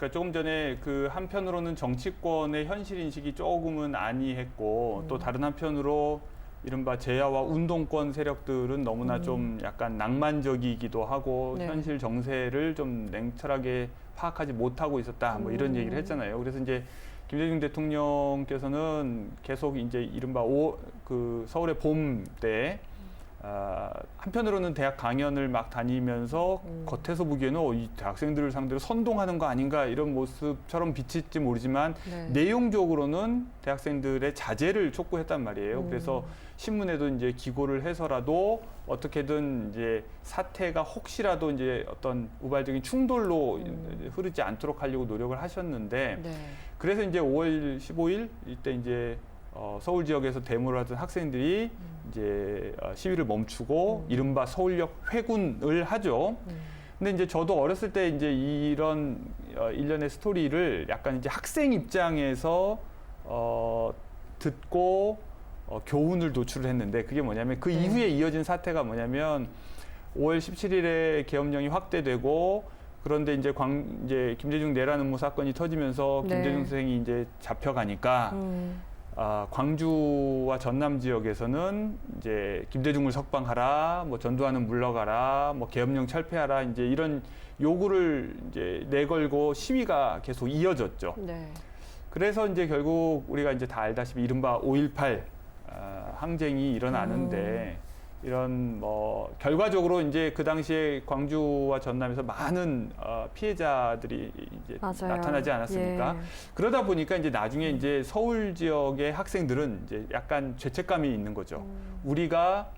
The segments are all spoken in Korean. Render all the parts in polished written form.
그러니까 조금 전에 그 한편으로는 정치권의 현실 인식이 조금은 아니했고 또 다른 한편으로 이른바 제야와 운동권 세력들은 너무나 좀 약간 낭만적이기도 하고 네. 현실 정세를 좀 냉철하게 파악하지 못하고 있었다. 뭐 이런 얘기를 했잖아요. 그래서 이제 김대중 대통령께서는 계속 이제 이른바 그 서울의 봄 때 한편으로는 대학 강연을 막 다니면서 겉에서 보기에는 이 대학생들을 상대로 선동하는 거 아닌가 이런 모습처럼 비칠지 모르지만 네. 내용적으로는 대학생들의 자제를 촉구했단 말이에요. 그래서 신문에도 이제 기고를 해서라도 어떻게든 이제 사태가 혹시라도 이제 어떤 우발적인 충돌로 흐르지 않도록 하려고 노력을 하셨는데 네. 그래서 이제 5월 15일 이때 이제 서울 지역에서 데모를 하던 학생들이 이제 시위를 멈추고 이른바 서울역 회군을 하죠. 근데 이제 저도 어렸을 때 이제 이런 일련의 스토리를 약간 이제 학생 입장에서 듣고 교훈을 도출을 했는데 그게 뭐냐면 그 이후에 이어진 사태가 뭐냐면 5월 17일에 계엄령이 확대되고 그런데 이제 이제 김대중 내란 음모 사건이 터지면서 네. 김대중 선생이 이제 잡혀가니까 광주와 전남 지역에서는 이제 김대중을 석방하라, 뭐 전두환은 물러가라, 뭐 계엄령 철폐하라, 이제 이런 요구를 이제 내걸고 시위가 계속 이어졌죠. 네. 그래서 이제 결국 우리가 이제 다 알다시피 이른바 5.18 항쟁이 일어나는데 이런 뭐 결과적으로 이제 그 당시에 광주와 전남에서 많은 피해자들이 이제 맞아요. 나타나지 않았습니까? 예. 그러다 보니까 이제 나중에 이제 서울 지역의 학생들은 이제 약간 죄책감이 있는 거죠. 우리가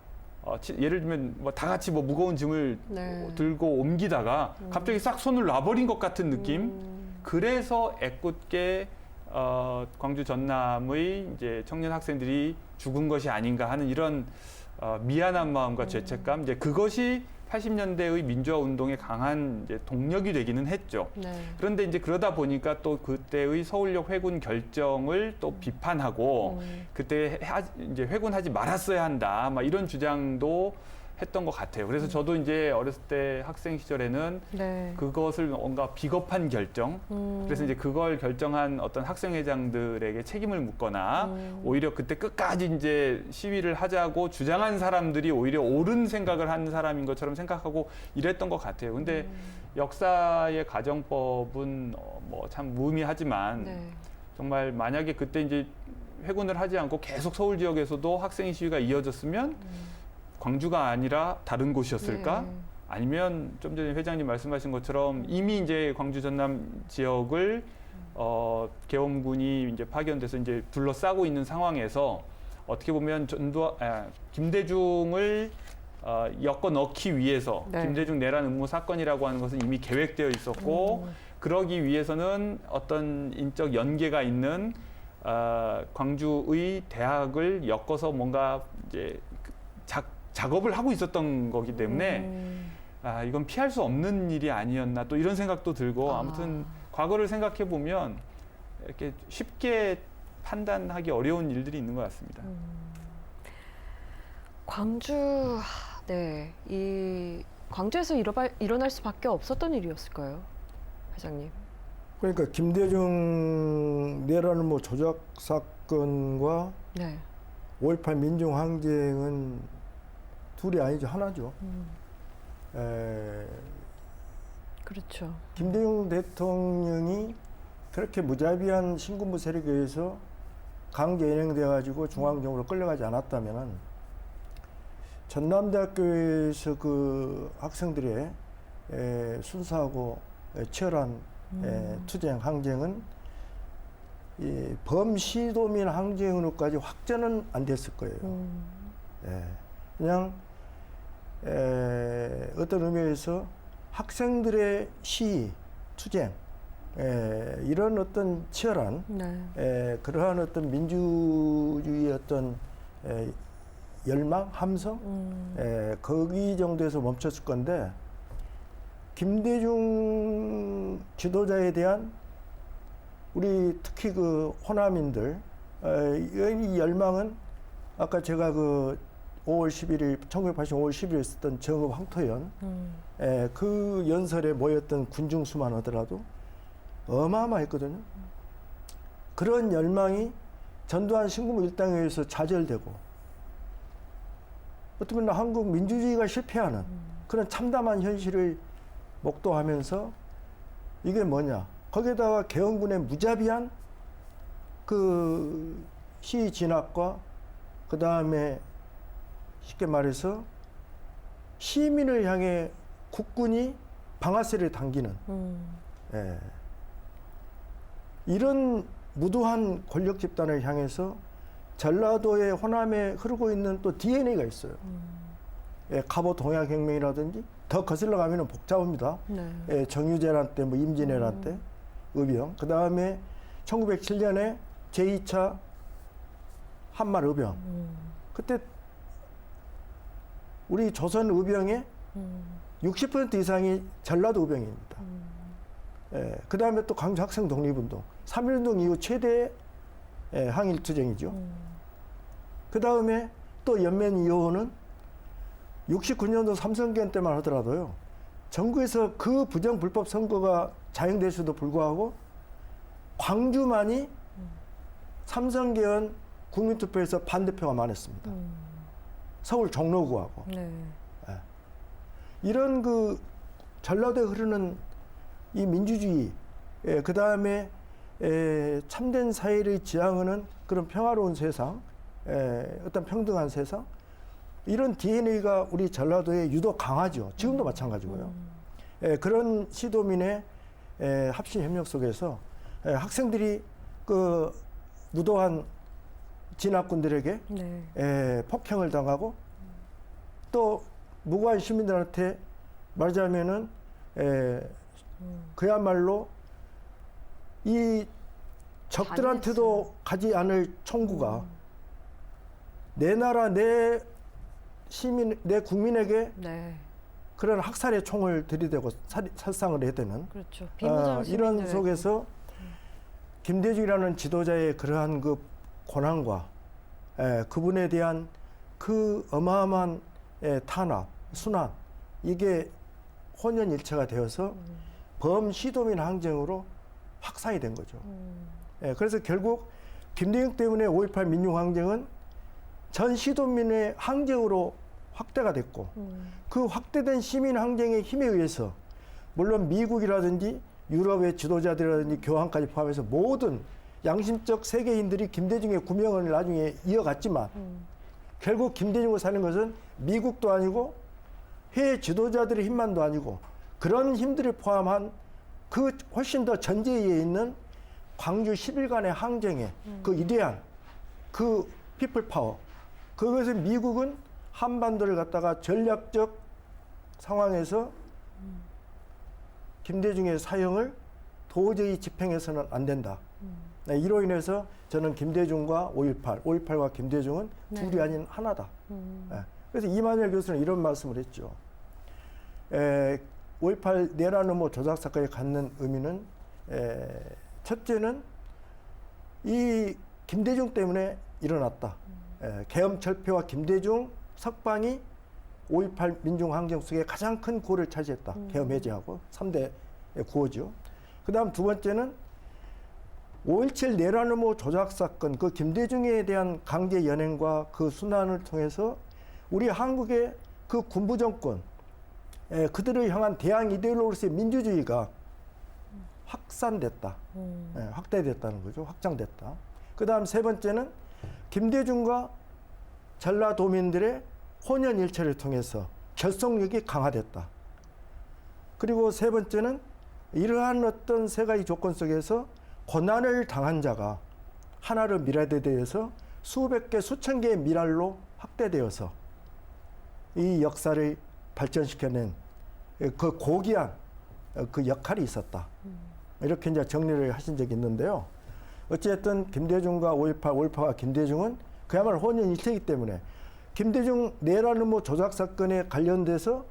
예를 들면 뭐 다 같이 뭐 무거운 짐을 네. 들고 옮기다가 갑자기 싹 손을 놔버린 것 같은 느낌. 그래서 애꿎게 광주 전남의 이제 청년 학생들이 죽은 것이 아닌가 하는 이런 미안한 마음과 죄책감, 이제 그것이 80년대의 민주화 운동의 강한 이제 동력이 되기는 했죠. 네. 그런데 이제 그러다 보니까 또 그때의 서울역 회군 결정을 또 비판하고 그때 이제 회군하지 말았어야 한다, 막 이런 주장도 했던 것 같아요. 그래서 저도 이제 어렸을 때 학생 시절에는 네. 그것을 뭔가 비겁한 결정, 그래서 이제 그걸 결정한 어떤 학생회장들에게 책임을 묻거나 오히려 그때 끝까지 이제 시위를 하자고 주장한 사람들이 오히려 옳은 생각을 한 사람인 것처럼 생각하고 이랬던 것 같아요. 근데 역사의 가정법은 뭐 참 무의미하지만 네. 정말 정말 만약에 그때 이제 회군을 하지 않고 계속 서울 지역에서도 학생 시위가 이어졌으면 광주가 아니라 다른 곳이었을까? 네. 아니면 좀 전에 회장님 말씀하신 것처럼 이미 이제 광주 전남 지역을 계엄군이 이제 파견돼서 이제 둘러싸고 있는 상황에서 어떻게 보면 김대중을 엮어 넣기 위해서 네. 김대중 내란 음모 사건이라고 하는 것은 이미 계획되어 있었고 그러기 위해서는 어떤 인적 연계가 있는 광주의 대학을 엮어서 뭔가 이제 작업을 하고 있었던 거기 때문에 이건 피할 수 없는 일이 아니었나 또 이런 생각도 들고 아무튼 과거를 생각해 보면 이렇게 쉽게 판단하기 어려운 일들이 있는 것 같습니다. 광주, 네, 이 광주에서 일어날 수밖에 없었던 일이었을까요, 회장님? 그러니까 김대중 내란 음모 조작 사건과 네. 5.18 민중항쟁은 둘이 아니죠, 하나죠. 그렇죠. 김대중 대통령이 그렇게 무자비한 신군부 세력에 의해서 강제 연행돼가지고 중앙정부로 끌려가지 않았다면은 전남대학교에서 그 학생들의 순수하고 치열한 투쟁, 항쟁은 이 범시도민 항쟁으로까지 확전은 안 됐을 거예요. 그냥 어떤 의미에서 학생들의 시위, 투쟁, 이런 어떤 치열한 네. 그러한 어떤 민주주의의 어떤 열망, 함성, 거기 정도에서 멈췄을 건데 김대중 지도자에 대한 우리 특히 그 호남인들 이 열망은 아까 제가 그 5월 11일 1985월 10일에 있었던 정읍 황토연 그 연설에 모였던 군중 수만 하더라도 어마어마했거든요. 그런 열망이 전두환 신군부 일당에 의해서 좌절되고 어떻게 보면 한국 민주주의가 실패하는 그런 참담한 현실을 목도하면서 이게 뭐냐. 거기에다가 개헌군의 무자비한 그 시위 진압과 그 다음에 쉽게 말해서 시민을 향해 국군이 방아쇠를 당기는 예. 이런 무도한 권력 집단을 향해서 전라도의 호남에 흐르고 있는 또 DNA가 있어요. 예, 갑오 동학혁명이라든지 더 거슬러 가면 복잡합니다. 네. 예, 정유재란 때, 뭐 임진왜란 때, 의병. 그 다음에 1907년에 제2차 한말 의병. 그때 우리 조선 의병의 60% 이상이 전라도 의병입니다. 예, 그 다음에 또 광주 학생 독립운동, 3.1운동 이후 최대 항일투쟁이죠. 그 다음에 또 연면 이후는 69년도 삼선개헌 때만 하더라도요. 전국에서 그 부정불법 선거가 자행됐에도 불구하고 광주만이 삼선개헌 국민투표에서 반대표가 많았습니다. 서울 종로구하고. 네. 이런 그 전라도에 흐르는 이 민주주의, 그 다음에 참된 사회를 지향하는 그런 평화로운 세상, 어떤 평등한 세상, 이런 DNA가 우리 전라도에 유독 강하죠. 지금도 마찬가지고요. 그런 시도민의 합심 협력 속에서 학생들이 그 무도한 진압군들에게 네. 폭행을 당하고 또 무고한 시민들한테 말하자면은 그야말로 이 적들한테도 가지 않을 총구가 내 나라 내 시민 내 국민에게 네. 그런 학살의 총을 들이대고 살상을 해야 되는 그렇죠. 비무장 이런 시민들에게. 속에서 김대중이라는 지도자의 그러한 그 고난과 그분에 대한 그 어마어마한 탄압, 순환 이게 혼연일체가 되어서 범시도민 항쟁으로 확산이 된 거죠. 그래서 결국 김대중 때문에 5.18 민중항쟁은 전 시도민의 항쟁으로 확대가 됐고 그 확대된 시민항쟁의 힘에 의해서 물론 미국이라든지 유럽의 지도자들이라든지 교황까지 포함해서 모든 양심적 세계인들이 김대중의 구명을 나중에 이어갔지만 결국 김대중을 사는 것은 미국도 아니고 해외 지도자들의 힘만도 아니고 그런 힘들을 포함한 그 훨씬 더 전제에 있는 광주 10일간의 항쟁의 그 이대한 그 피플 파워 그것을 미국은 한반도를 갖다가 전략적 상황에서 김대중의 사형을 도저히 집행해서는 안 된다. 이로 인해서 저는 김대중과 5.18과 김대중은 네. 둘이 아닌 하나다. 그래서 이만열 교수는 이런 말씀을 했죠. 5.18 내란음모 조작 사건이 갖는 의미는 첫째는 이 김대중 때문에 일어났다. 계엄철폐와 김대중 석방이 5.18 민중항쟁 속에 가장 큰 구호를 차지했다. 계엄 해제하고 3대 구호죠. 그 다음 두 번째는 5.17 내란음모 조작 사건, 그 김대중에 대한 강제 연행과 그 순환을 통해서 우리 한국의 그 군부 정권, 그들을 향한 대항 이데올로기로서의 민주주의가 확산됐다. 확대됐다는 거죠. 확장됐다. 그 다음 세 번째는 김대중과 전라도민들의 혼연일체를 통해서 결속력이 강화됐다. 그리고 세 번째는 이러한 어떤 세 가지 조건 속에서 고난을 당한 자가 하나로 미라되어서 수백 개, 수천 개의 미랄로 확대되어서 이 역사를 발전시켜낸 그 고귀한 그 역할이 있었다. 이렇게 이제 정리를 하신 적이 있는데요. 어쨌든 김대중과 5.18과 김대중은 그야말로 혼연일체이기 때문에 김대중 내란음모 조작 사건에 관련돼서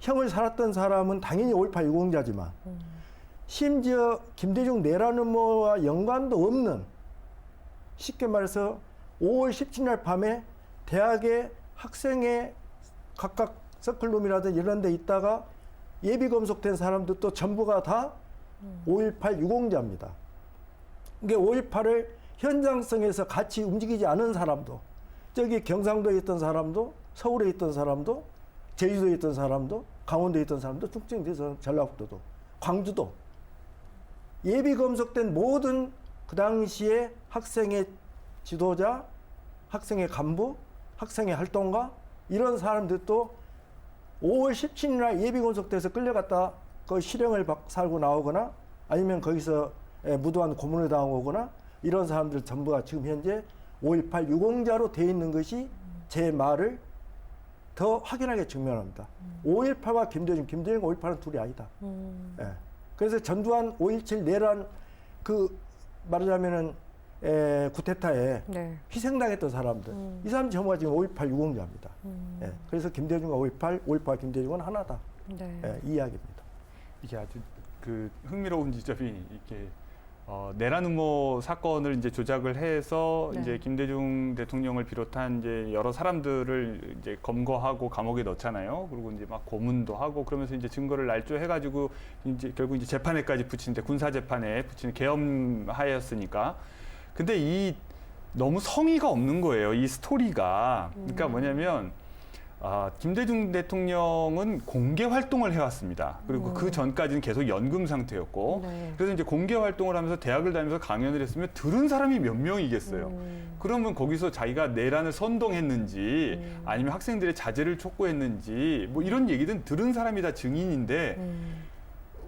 형을 살았던 사람은 당연히 5.18 유공자지만 심지어 김대중 내란음모와 연관도 없는 쉽게 말해서 5월 17일 밤에 대학의 학생의 각각 서클룸이라든지 이런 데 있다가 예비 검속된 사람들도 전부가 다 5.18 유공자입니다. 이게 5.18을 현장성에서 같이 움직이지 않은 사람도, 저기 경상도에 있던 사람도, 서울에 있던 사람도, 제주도에 있던 사람도, 강원도에 있던 사람도, 충청도에서 전라북도도, 광주도 예비 검속된 모든 그 당시에 학생의 지도자, 학생의 간부, 학생의 활동가 이런 사람들도 5월 17일날 예비 검속돼서 끌려갔다 그 실형을 살고 나오거나 아니면 거기서 무도한 고문을 당하거나 이런 사람들 전부가 지금 현재 5.18 유공자로 돼 있는 것이 제 말을 더 확연하게 증명합니다. 5.18과 김대중과 5.18은 둘이 아니다. 예. 그래서 전두환 5.17 내란 그 말하자면은 쿠데타에 네. 희생당했던 사람들 이 사람 전부가 지금 5.18 유공자입니다. 예. 그래서 김대중과 5.18과 김대중은 하나다. 네. 예, 이 이야기입니다. 이게 아주 그 흥미로운 지점이 이렇게 내란 음모 사건을 이제 조작을 해서 네. 이제 김대중 대통령을 비롯한 이제 여러 사람들을 이제 검거하고 감옥에 넣잖아요. 그리고 이제 막 고문도 하고 그러면서 이제 증거를 날조해가지고 이제 결국 이제 재판에까지 붙이는데 군사 재판에 붙이는 계엄하였으니까. 근데 이 너무 성의가 없는 거예요. 이 스토리가. 그러니까 뭐냐면. 김대중 대통령은 공개 활동을 해왔습니다. 그리고 그 전까지는 계속 연금 상태였고, 네. 그래서 이제 공개 활동을 하면서 대학을 다니면서 강연을 했으면 들은 사람이 몇 명이겠어요. 그러면 거기서 자기가 내란을 선동했는지, 아니면 학생들의 자제를 촉구했는지, 뭐 이런 얘기든 들은 사람이 다 증인인데,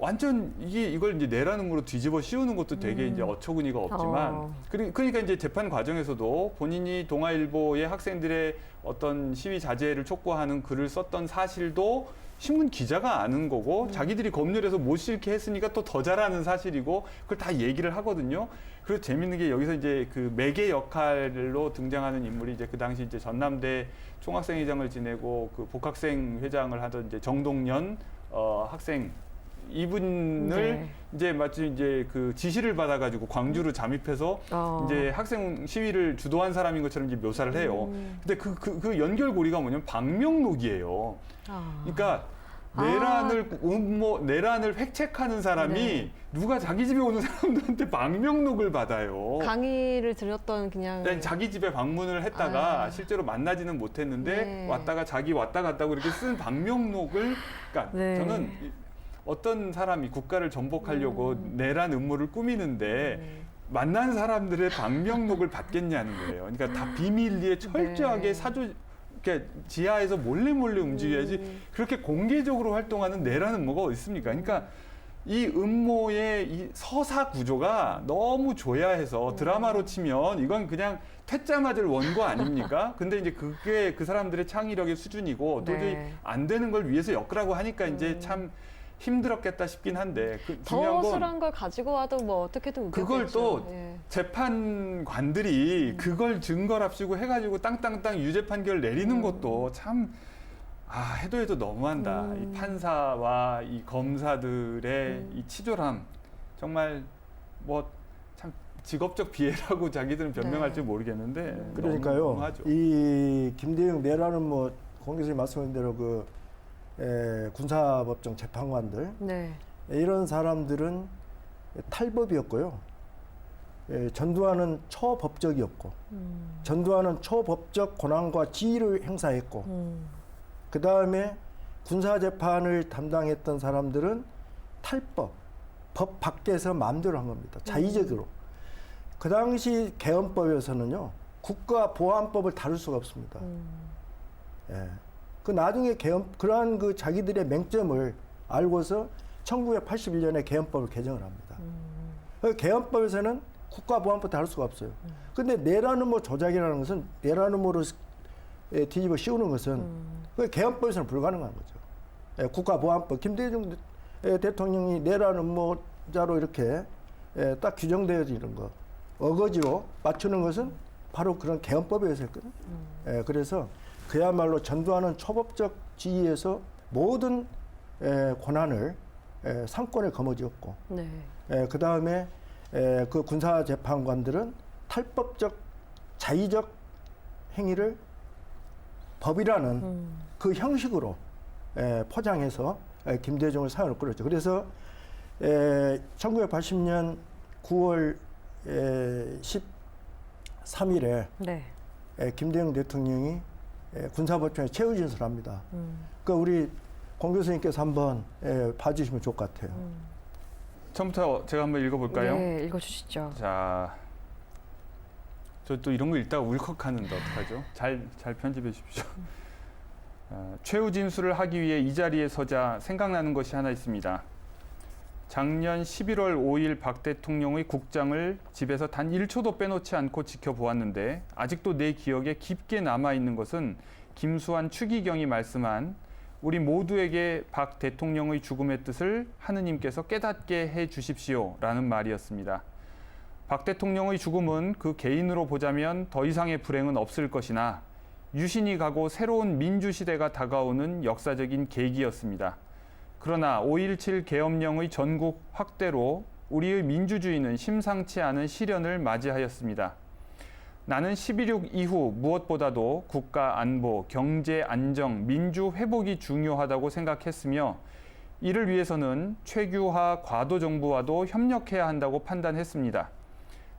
완전 이걸 이제 내란음으로 뒤집어 씌우는 것도 되게 이제 어처구니가 없지만, 그러니까 이제 재판 과정에서도 본인이 동아일보의 학생들의 어떤 시위 자제를 촉구하는 글을 썼던 사실도 신문 기자가 아는 거고, 자기들이 검열해서 못 실게 했으니까 또 더 잘하는 사실이고, 그걸 다 얘기를 하거든요. 그리고 재밌는 게 여기서 이제 그 매개 역할로 등장하는 인물이 이제 그 당시 이제 전남대 총학생회장을 지내고 그 복학생 회장을 하던 이제 정동연 학생. 이분을 네. 이제 마치 이제 그 지시를 받아가지고 광주로 잠입해서 이제 학생 시위를 주도한 사람인 것처럼 이제 묘사를 해요. 근데 그 연결고리가 뭐냐면 방명록이에요. 그러니까 내란을 획책하는 사람이 네. 누가 자기 집에 오는 사람들한테 방명록을 받아요. 강의를 들었던 그냥 그냥 자기 집에 방문을 했다가 실제로 만나지는 못했는데 네. 왔다가 자기 왔다 갔다 고 이렇게 쓴 방명록을 그러니까 네. 저는 어떤 사람이 국가를 전복하려고 내란 음모를 꾸미는데 만난 사람들의 방명록을 받겠냐는 거예요. 그러니까 다 비밀리에 철저하게 네. 그러니까 지하에서 몰래 움직여야지 그렇게 공개적으로 활동하는 내란 음모가 어디 있습니까? 그러니까 이 음모의 이 서사 구조가 너무 조야해서 드라마로 치면 이건 그냥 퇴짜 맞을 원고 아닙니까? 근데 이제 그게 그 사람들의 창의력의 수준이고 도저히 네. 안 되는 걸 위해서 엮으라고 하니까 이제 참 힘들었겠다 싶긴 한데 중요한 더 건 허술한 걸 가지고 와도 뭐 어떻게든 그걸 웃겼겠죠. 또 예. 재판관들이 그걸 증거랍시고 해가지고 땅땅땅 유죄 판결 내리는 것도 참 해도 너무한다. 이 판사와 이 검사들의 이 치졸함 정말 뭐 참 직업적 비애라고 자기들은 변명할지 모르겠는데 그러니까요. 너무하죠. 이 김대중 내란은 뭐 공교수님 말씀하신 대로 그 군사법정 재판관들 네. 이런 사람들은 탈법이었고요. 전두환은 초법적이었고 전두환은 초법적 권한과 지위를 행사했고 그 다음에 군사재판을 담당했던 사람들은 탈법, 법 밖에서 마음대로 한 겁니다. 자의적으로. 그 당시 계엄법에서는요. 국가보안법을 다룰 수가 없습니다. 예. 그 나중에 그러한 그 자기들의 맹점을 알고서 1981년에 계엄법을 개정을 합니다. 그 계엄법에서는 국가보안법 다룰 수가 없어요. 근데 내란 음모 조작이라는 것은 내란 음모로 뒤집어 씌우는 것은 그 계엄법에서는 불가능한 거죠. 예, 국가보안법 김대중 대통령이 내란 음모자로 이렇게 딱 규정되어지는 거 어거지로 맞추는 것은 바로 그런 계엄법에 의해서 했거든요. 그래서 그야말로 전두환은 초법적 지위에서 모든 권한을 상권에 거머쥐었고 네. 그 다음에 그 군사재판관들은 탈법적 자의적 행위를 법이라는 그 형식으로 포장해서 김대중을 사연을 끌었죠. 그래서 1980년 9월 13일에 네. 김대중 대통령이 군사법정에 최후 진술합니다. 그 우리 공 교수님께서 한번 봐주시면 좋을 것 같아요. 처음부터 제가 한번 읽어볼까요? 네, 읽어주시죠. 자, 저 또 이런 거 읽다가 울컥하는데 어떡하죠? 잘 편집해 주십시오. 최후 진술을 하기 위해 이 자리에 서자 생각나는 것이 하나 있습니다. 작년 11월 5일 박 대통령의 국장을 집에서 단 1초도 빼놓지 않고 지켜보았는데 아직도 내 기억에 깊게 남아있는 것은 김수환 추기경이 말씀한 우리 모두에게 박 대통령의 죽음의 뜻을 하느님께서 깨닫게 해 주십시오라는 말이었습니다. 박 대통령의 죽음은 그 개인으로 보자면 더 이상의 불행은 없을 것이나 유신이 가고 새로운 민주시대가 다가오는 역사적인 계기였습니다. 그러나 5.17 계엄령의 전국 확대로 우리의 민주주의는 심상치 않은 시련을 맞이하였습니다. 나는 12.6 이후 무엇보다도 국가 안보, 경제 안정, 민주 회복이 중요하다고 생각했으며 이를 위해서는 최규하 과도정부와도 협력해야 한다고 판단했습니다.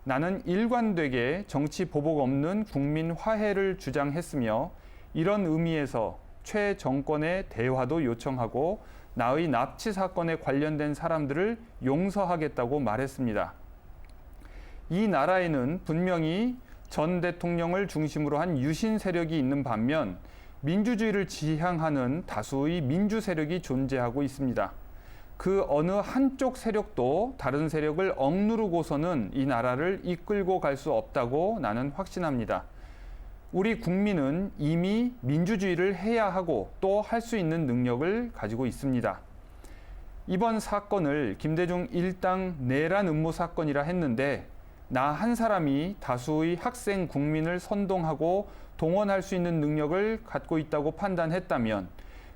나는 일관되게 정치 보복 없는 국민 화해를 주장했으며 이런 의미에서 최 정권의 대화도 요청하고 나의 납치 사건에 관련된 사람들을 용서하겠다고 말했습니다. 이 나라에는 분명히 전 대통령을 중심으로 한 유신 세력이 있는 반면 민주주의를 지향하는 다수의 민주 세력이 존재하고 있습니다. 그 어느 한쪽 세력도 다른 세력을 억누르고서는 이 나라를 이끌고 갈 수 없다고 나는 확신합니다. 우리 국민은 이미 민주주의를 해야 하고 또 할 수 있는 능력을 가지고 있습니다. 이번 사건을 김대중 일당 내란 음모 사건이라 했는데 나 한 사람이 다수의 학생 국민을 선동하고 동원할 수 있는 능력을 갖고 있다고 판단했다면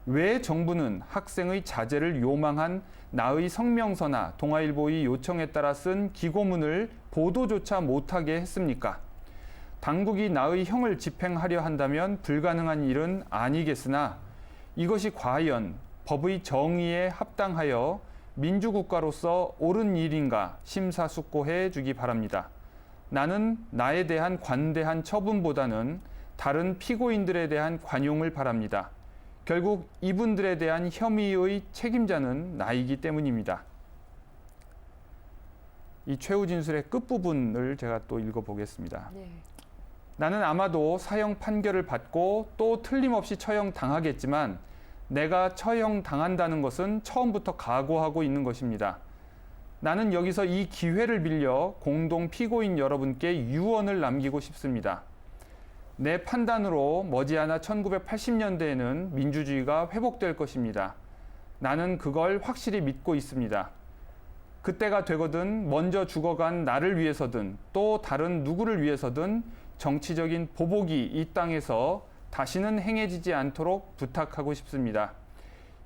왜 정부는 학생의 자제를 요망한 나의 성명서나 동아일보의 요청에 따라 쓴 기고문을 보도조차 못하게 했습니까? 당국이 나의 형을 집행하려 한다면 불가능한 일은 아니겠으나 이것이 과연 법의 정의에 합당하여 민주국가로서 옳은 일인가 심사숙고해 주기 바랍니다. 나는 나에 대한 관대한 처분보다는 다른 피고인들에 대한 관용을 바랍니다. 결국 이분들에 대한 혐의의 책임자는 나이기 때문입니다. 이 최후 진술의 끝부분을 제가 또 읽어보겠습니다. 네. 나는 아마도 사형 판결을 받고 또 틀림없이 처형당하겠지만 내가 처형당한다는 것은 처음부터 각오하고 있는 것입니다. 나는 여기서 이 기회를 빌려 공동 피고인 여러분께 유언을 남기고 싶습니다. 내 판단으로 머지않아 1980년대에는 민주주의가 회복될 것입니다. 나는 그걸 확실히 믿고 있습니다. 그때가 되거든 먼저 죽어간 나를 위해서든 또 다른 누구를 위해서든 정치적인 보복이 이 땅에서 다시는 행해지지 않도록 부탁하고 싶습니다.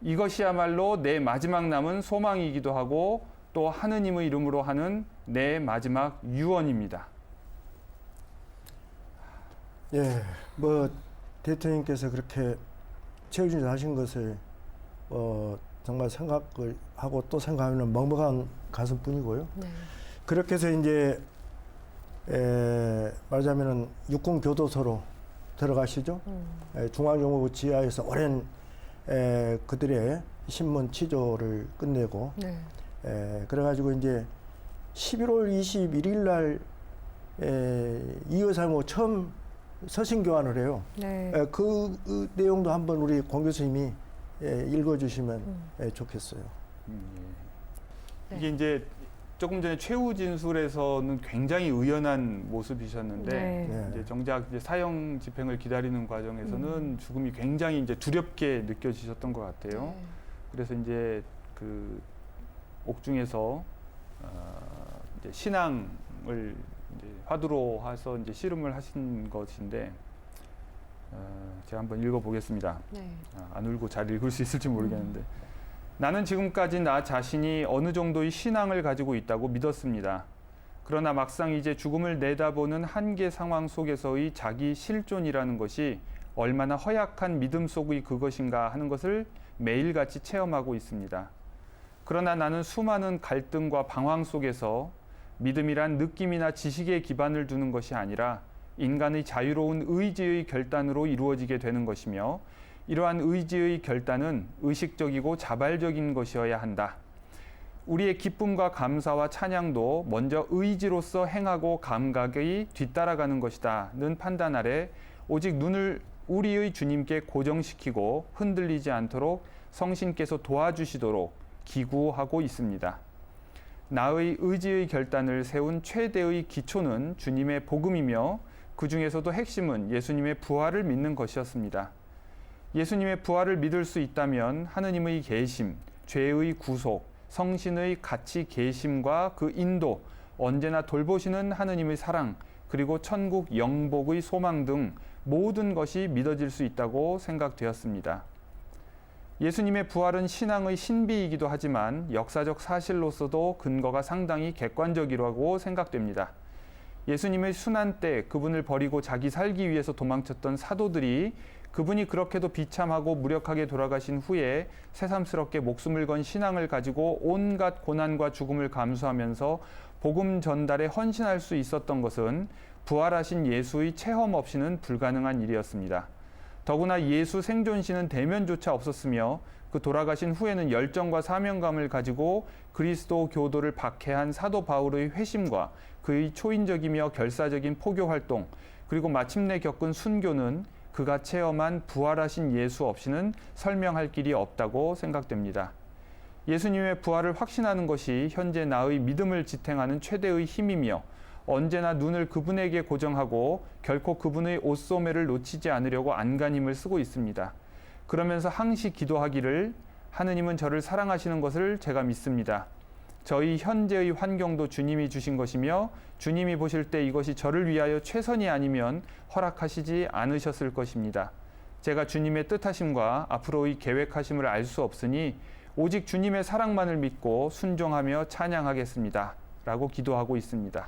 이것이야말로 내 마지막 남은 소망이기도 하고 또 하느님의 이름으로 하는 내 마지막 유언입니다. 예, 뭐 대통령께서 그렇게 최후진술 하신 것을 정말 생각을 하고 또 생각하면 먹먹한 가슴뿐이고요. 네. 그렇게 해서 이제 말하자면은 육군 교도소로 들어가시죠. 중앙정보부 지하에서 오랜 그들의 신문 취조를 끝내고 네. 그래가지고 이제 11월 21일 날 이 여사하고 처음 서신 교환을 해요. 네. 그 내용도 한번 우리 공 교수님이 읽어주시면 좋겠어요. 네. 이게 이제 조금 전에 최후 진술에서는 굉장히 의연한 모습이셨는데 네. 이제 정작 이제 사형 집행을 기다리는 과정에서는 죽음이 굉장히 이제 두렵게 느껴지셨던 것 같아요. 네. 그래서 이제 그 옥중에서 이제 신앙을 이제 화두로 해서 이제 씨름을 하신 것인데 제가 한번 읽어보겠습니다. 네. 안 울고 잘 읽을 수 있을지 모르겠는데 나는 지금까지 나 자신이 어느 정도의 신앙을 가지고 있다고 믿었습니다. 그러나 막상 이제 죽음을 내다보는 한계 상황 속에서의 자기 실존이라는 것이 얼마나 허약한 믿음 속의 그것인가 하는 것을 매일같이 체험하고 있습니다. 그러나 나는 수많은 갈등과 방황 속에서 믿음이란 느낌이나 지식에 기반을 두는 것이 아니라 인간의 자유로운 의지의 결단으로 이루어지게 되는 것이며 이러한 의지의 결단은 의식적이고 자발적인 것이어야 한다. 우리의 기쁨과 감사와 찬양도 먼저 의지로서 행하고 감각이 뒤따라가는 것이다는 판단 아래 오직 눈을 우리의 주님께 고정시키고 흔들리지 않도록 성신께서 도와주시도록 기구하고 있습니다. 나의 의지의 결단을 세운 최대의 기초는 주님의 복음이며 그 중에서도 핵심은 예수님의 부활을 믿는 것이었습니다. 예수님의 부활을 믿을 수 있다면 하느님의 계심, 죄의 구속, 성신의 가치 계심과 그 인도, 언제나 돌보시는 하느님의 사랑, 그리고 천국 영복의 소망 등 모든 것이 믿어질 수 있다고 생각되었습니다. 예수님의 부활은 신앙의 신비이기도 하지만 역사적 사실로서도 근거가 상당히 객관적이라고 생각됩니다. 예수님의 순환 때 그분을 버리고 자기 살기 위해서 도망쳤던 사도들이 그분이 그렇게도 비참하고 무력하게 돌아가신 후에 새삼스럽게 목숨을 건 신앙을 가지고 온갖 고난과 죽음을 감수하면서 복음 전달에 헌신할 수 있었던 것은 부활하신 예수의 체험 없이는 불가능한 일이었습니다. 더구나 예수 생존시는 대면조차 없었으며 그 돌아가신 후에는 열정과 사명감을 가지고 그리스도 교도를 박해한 사도 바울의 회심과 그의 초인적이며 결사적인 포교 활동, 그리고 마침내 겪은 순교는 그가 체험한 부활하신 예수 없이는 설명할 길이 없다고 생각됩니다. 예수님의 부활을 확신하는 것이 현재 나의 믿음을 지탱하는 최대의 힘이며 언제나 눈을 그분에게 고정하고 결코 그분의 옷소매를 놓치지 않으려고 안간힘을 쓰고 있습니다. 그러면서 항시 기도하기를 하느님은 저를 사랑하시는 것을 제가 믿습니다. 저희 현재의 환경도 주님이 주신 것이며 주님이 보실 때 이것이 저를 위하여 최선이 아니면 허락하시지 않으셨을 것입니다. 제가 주님의 뜻하심과 앞으로의 계획하심을 알 수 없으니 오직 주님의 사랑만을 믿고 순종하며 찬양하겠습니다. 라고 기도하고 있습니다.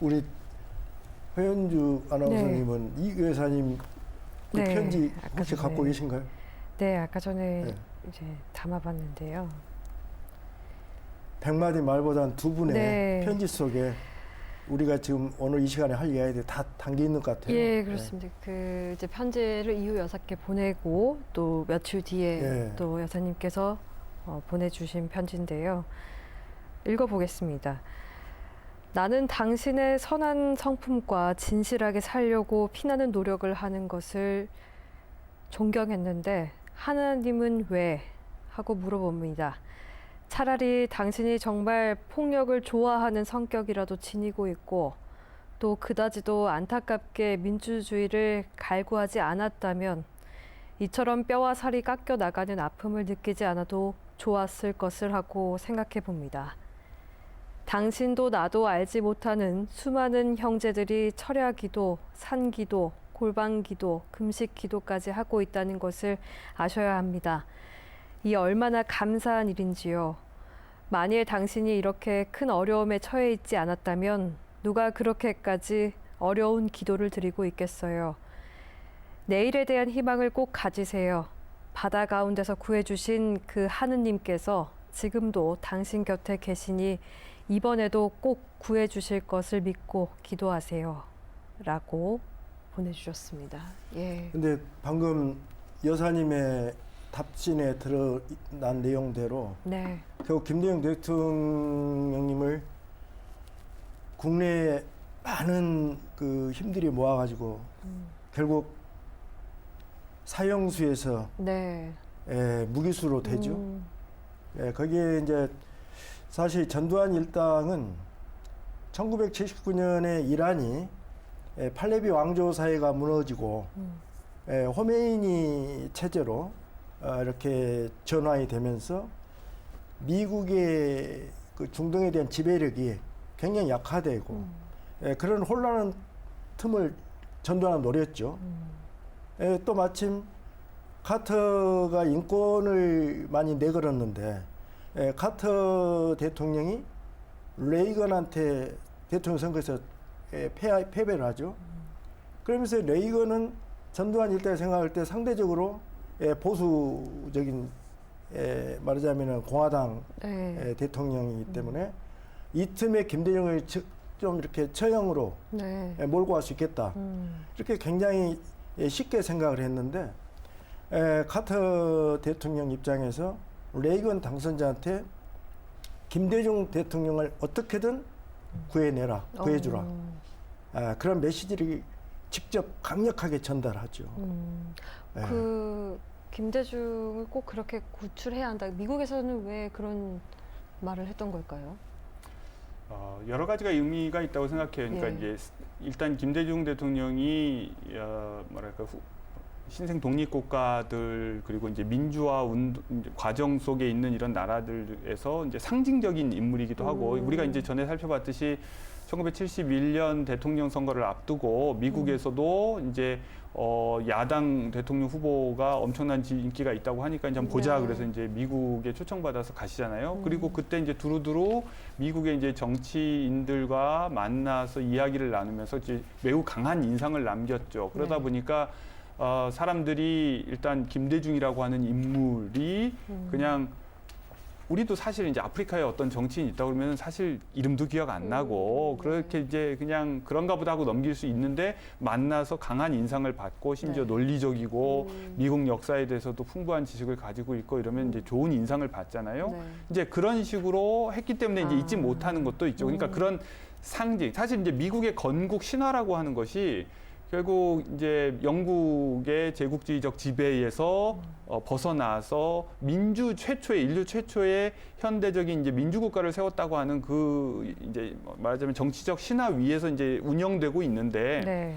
우리 허현주 아나운서님은 이 여사님 그 네, 편지 아까 혹시 전에. 갖고 계신가요? 네, 아까 전에 네. 이제 담아봤는데요. 100마디 말보다는 두 분의 네. 편지 속에 우리가 지금 오늘 이 시간에 할 이야기들이 다 담겨 있는 것 같아요. 예, 그렇습니다. 그 이제 편지를 이후 여사께 보내고 또 며칠 뒤에 예. 또 여사님께서 보내주신 편지인데요. 읽어보겠습니다. 나는 당신의 선한 성품과 진실하게 살려고 피나는 노력을 하는 것을 존경했는데 하나님은 왜? 하고 물어봅니다. 차라리 당신이 정말 폭력을 좋아하는 성격이라도 지니고 있고 또 그다지도 안타깝게 민주주의를 갈구하지 않았다면 이처럼 뼈와 살이 깎여 나가는 아픔을 느끼지 않아도 좋았을 것을 하고 생각해 봅니다. 당신도 나도 알지 못하는 수많은 형제들이 철야기도, 산기도, 골방기도, 금식기도까지 하고 있다는 것을 아셔야 합니다. 이 얼마나 감사한 일인지요. 만일 당신이 이렇게 큰 어려움에 처해 있지 않았다면 누가 그렇게까지 어려운 기도를 드리고 있겠어요. 내일에 대한 희망을 꼭 가지세요. 바다 가운데서 구해주신 그 하느님께서 지금도 당신 곁에 계시니 이번에도 꼭 구해주실 것을 믿고 기도하세요. 라고 보내주셨습니다. 예. 근데 방금 여사님의 답신에 드러난 내용대로 네. 결국 김대중 대통령님을 국내에 많은 그 힘들이 모아가지고 결국 사형수에서 네. 무기수로 되죠. 거기에 이제 사실 전두환 일당은 1979년에 이란이 팔레비 왕조 사회가 무너지고 호메이니 체제로 이렇게 전환이 되면서 미국의 그 중동에 대한 지배력이 굉장히 약화되고 그런 혼란한 틈을 전두환은 노렸죠. 또 마침 카터가 인권을 많이 내걸었는데 카터 대통령이 레이건한테 대통령 선거에서 패배를 하죠. 그러면서 레이건은 전두환 일당이 생각할 때 상대적으로 보수적인 말하자면 공화당 네. 대통령이기 때문에 이 틈에 김대중을 좀 이렇게 처형으로 네. 몰고 갈 수 있겠다. 이렇게 굉장히 쉽게 생각을 했는데 카터 대통령 입장에서 레이건 당선자한테 김대중 대통령을 어떻게든 구해내라, 구해주라. 그런 메시지를 직접 강력하게 전달하죠. 예. 그 김대중을 꼭 그렇게 구출해야 한다. 미국에서는 왜 그런 말을 했던 걸까요? 여러 가지가 의미가 있다고 생각해요. 그러니까 예. 이제 일단 김대중 대통령이 뭐랄까 신생 독립국가들 그리고 이제 민주화 과정 속에 있는 이런 나라들에서 이제 상징적인 인물이기도 하고 우리가 이제 전에 살펴봤듯이 1971년 대통령 선거를 앞두고 미국에서도 이제 야당 대통령 후보가 엄청난 인기가 있다고 하니까 이제 한번 보자 네. 그래서 이제 미국에 초청받아서 가시잖아요. 그리고 그때 이제 두루두루 미국의 이제 정치인들과 만나서 이야기를 나누면서 이제 매우 강한 인상을 남겼죠. 그러다 네. 보니까 사람들이 일단 김대중이라고 하는 인물이 그냥 우리도 사실 이제 아프리카에 어떤 정치인이 있다 그러면 사실 이름도 기억 안 나고 그렇게 이제 그냥 그런가 보다 하고 넘길 수 있는데 만나서 강한 인상을 받고 심지어 네. 논리적이고 미국 역사에 대해서도 풍부한 지식을 가지고 있고 이러면 이제 좋은 인상을 받잖아요. 네. 이제 그런 식으로 했기 때문에 이제 잊지 못하는 것도 있죠. 그러니까 그런 상징, 사실 이제 미국의 건국 신화라고 하는 것이 결국 이제 영국의 제국주의적 지배에서 벗어나서 인류 최초의 현대적인 이제 민주국가를 세웠다고 하는 그 이제 말하자면 정치적 신화 위에서 이제 운영되고 있는데 네.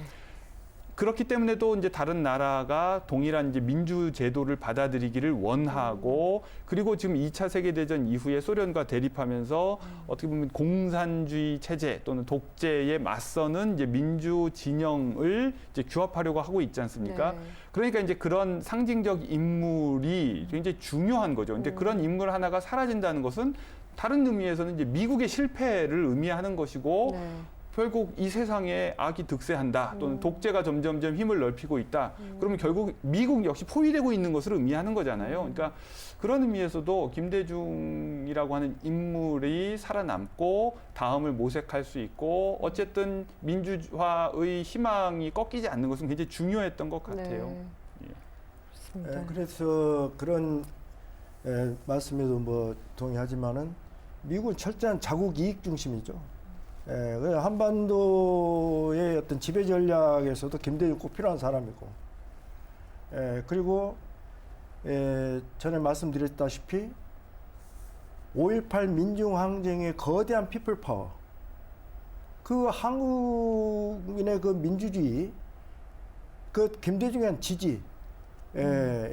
그렇기 때문에 또 이제 다른 나라가 동일한 이제 민주 제도를 받아들이기를 원하고 그리고 지금 2차 세계대전 이후에 소련과 대립하면서 어떻게 보면 공산주의 체제 또는 독재에 맞서는 이제 민주 진영을 이제 규합하려고 하고 있지 않습니까? 네. 그러니까 이제 그런 상징적 인물이 굉장히 중요한 거죠. 이제 그런 인물 하나가 사라진다는 것은 다른 의미에서는 이제 미국의 실패를 의미하는 것이고 네. 결국 이 세상에 악이 득세한다 또는 독재가 점점점 힘을 넓히고 있다. 그러면 결국 미국 역시 포위되고 있는 것을 의미하는 거잖아요. 그러니까 그런 의미에서도 김대중이라고 하는 인물이 살아남고 다음을 모색할 수 있고 어쨌든 민주화의 희망이 꺾이지 않는 것은 굉장히 중요했던 것 같아요. 네. 예. 그렇습니다. 그래서 그런 말씀에도 뭐 동의하지만은 미국은 철저한 자국 이익 중심이죠. 한반도의 어떤 지배 전략에서도 김대중 꼭 필요한 사람이고, 그리고 전에 말씀드렸다시피 5.18 민중항쟁의 거대한 피플 파워, 그 한국인의 그 민주주의, 그 김대중에 대한 지지,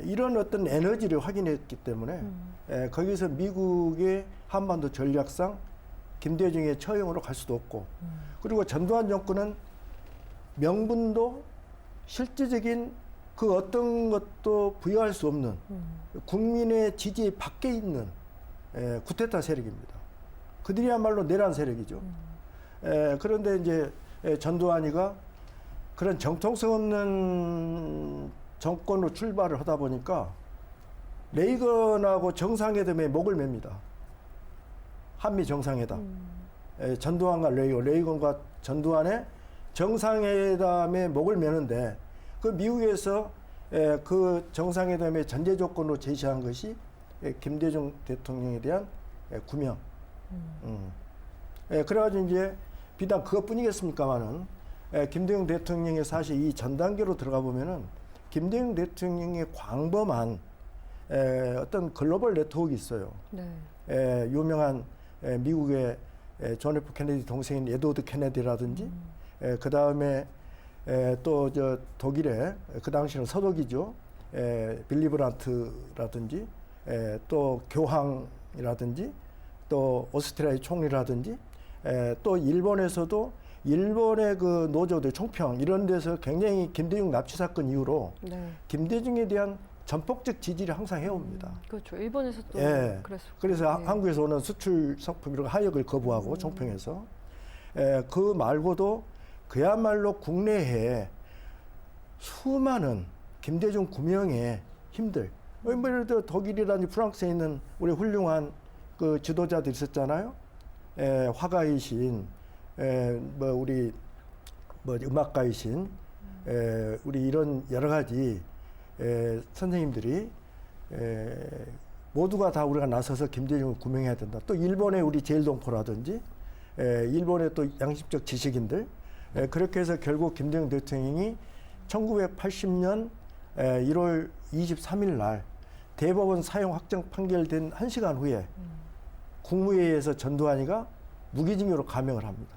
이런 어떤 에너지를 확인했기 때문에 거기서 미국의 한반도 전략상 김대중의 처형으로 갈 수도 없고, 그리고 전두환 정권은 명분도 실질적인 그 어떤 것도 부여할 수 없는 국민의 지지 밖에 있는 쿠데타 세력입니다. 그들이야말로 내란 세력이죠. 그런데 이제 전두환이가 그런 정통성 없는 정권으로 출발을 하다 보니까 레이건하고 정상회담에 목을 맵니다. 한미 정상회담. 전두환과 레이건과 전두환의 정상회담에 목을 매는데 그 미국에서 그 정상회담의 전제 조건으로 제시한 것이 김대중 대통령에 대한 구명. 그래가지고 이제 비단 그것뿐이겠습니까만은 김대중 대통령의 사실 이 전 단계로 들어가 보면은 김대중 대통령의 광범한 어떤 글로벌 네트워크가 있어요. 네. 유명한 미국의 존 F 케네디 동생인 에드워드 케네디라든지, 그 다음에 또 저 독일의 그 당시는 서독이죠. 빌리 브란트라든지, 또 교황이라든지, 또 오스트리아의 총리라든지, 또 일본에서도 일본의 그 노조들 총평 이런 데서 굉장히 김대중 납치 사건 이후로 네. 김대중에 대한 전폭적 지지를 항상 해옵니다. 그렇죠. 일본에서도 그랬었고. 그래서 네. 한국에서 오는 수출 상품 이런 하역을 거부하고 총평해서 그 말고도 그야말로 국내에 수많은 김대중 구명에 힘들. 예를 들어 독일이라든지 프랑스에 있는 우리 훌륭한 그 지도자들 있었잖아요. 화가이신, 우리 음악가이신, 우리 이런 여러 가지 선생님들이 모두가 다 우리가 나서서 김대중을 구명해야 된다. 또 일본의 우리 제일동포라든지 일본의 또 양심적 지식인들 그렇게 해서 결국 김대중 대통령이 1980년 1월 23일 날 대법원 사형 확정 판결된 1시간 후에 국무회의에서 전두환이가 무기징역으로 감형을 합니다.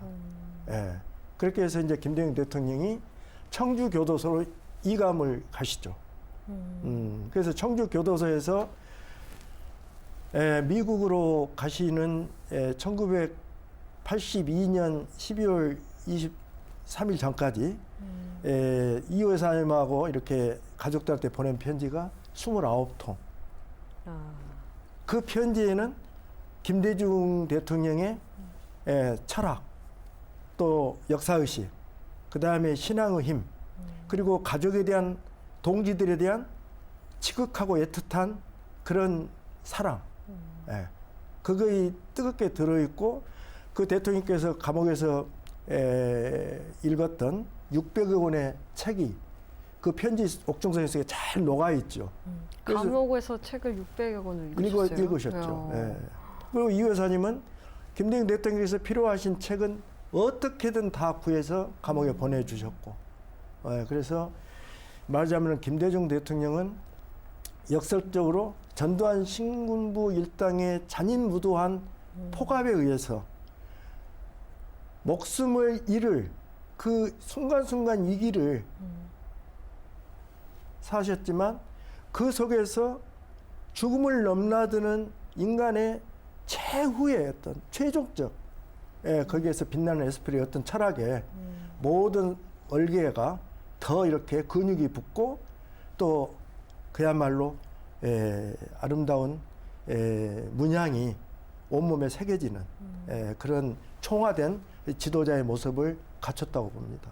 그렇게 해서 이제 김대중 대통령이 청주 교도소로 이감을 가시죠. 그래서 청주 교도소에서 미국으로 가시는 1982년 12월 23일 전까지 이 여사님하고 이렇게 가족들한테 보낸 편지가 29통. 그 편지에는 김대중 대통령의 철학, 또 역사의식, 그 다음에 신앙의 힘, 그리고 가족에 대한 동지들에 대한 지극하고 애틋한 그런 사랑, 그거이 뜨겁게 들어있고 그 대통령께서 감옥에서 읽었던 600여 권의 책이 그 편지 옥중서에 잘 녹아있죠. 감옥에서 책을 600여 권을 읽으셨어요? 읽으셨죠. 그리고 이 여사님은 김대중 대통령께서 필요하신 책은 어떻게든 다 구해서 감옥에 보내주셨고, 그래서 말하자면 김대중 대통령은 역설적으로 전두환 신군부 일당의 잔인무도한 폭압에 의해서 목숨을 잃을 그 순간순간 위기를 사셨지만 그 속에서 죽음을 넘나드는 인간의 최후의 어떤 최종적 거기에서 빛나는 에스프리의 어떤 철학에 모든 얼개가 더 이렇게 근육이 붙고 또 그야말로 아름다운 문양이 온몸에 새겨지는 그런 총화된 지도자의 모습을 갖췄다고 봅니다.